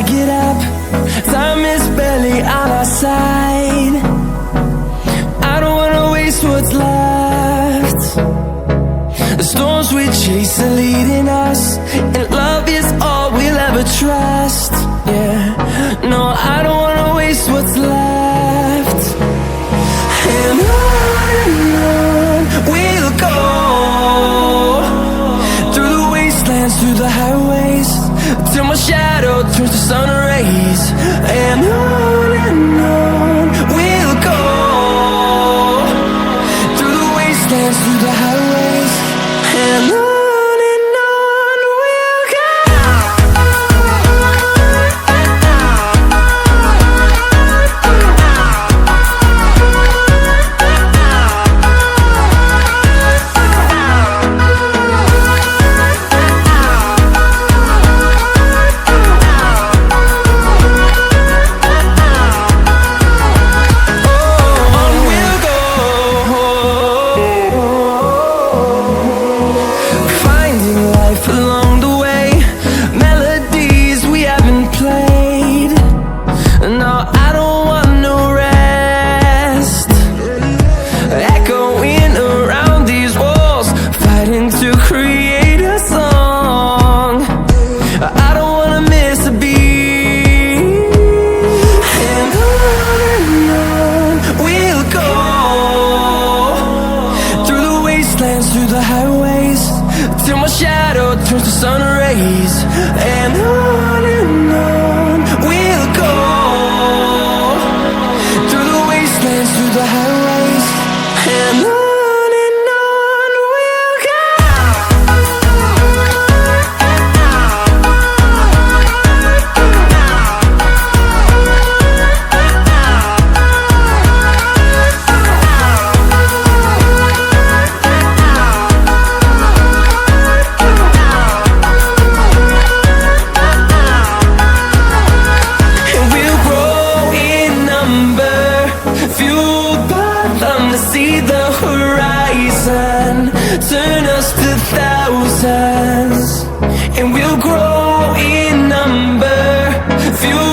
get up, time is barely on our side. I don't wanna waste what's left. The storms we chase are leading us, and love is all we'll ever trust. Yeah, no, I don't wanna waste what's left. And on we'll go, through the wastelands, through the highways, till my shadow turns to sun rays. And on we'll go, through the wastelands, through the highways, and on we'll go. Through the highways, till my shadow turns to sun rays. And on we'll go, through the wastelands, through the highways, and on we'll go. See the horizon, turn us to thousands, and we'll grow in number, fuel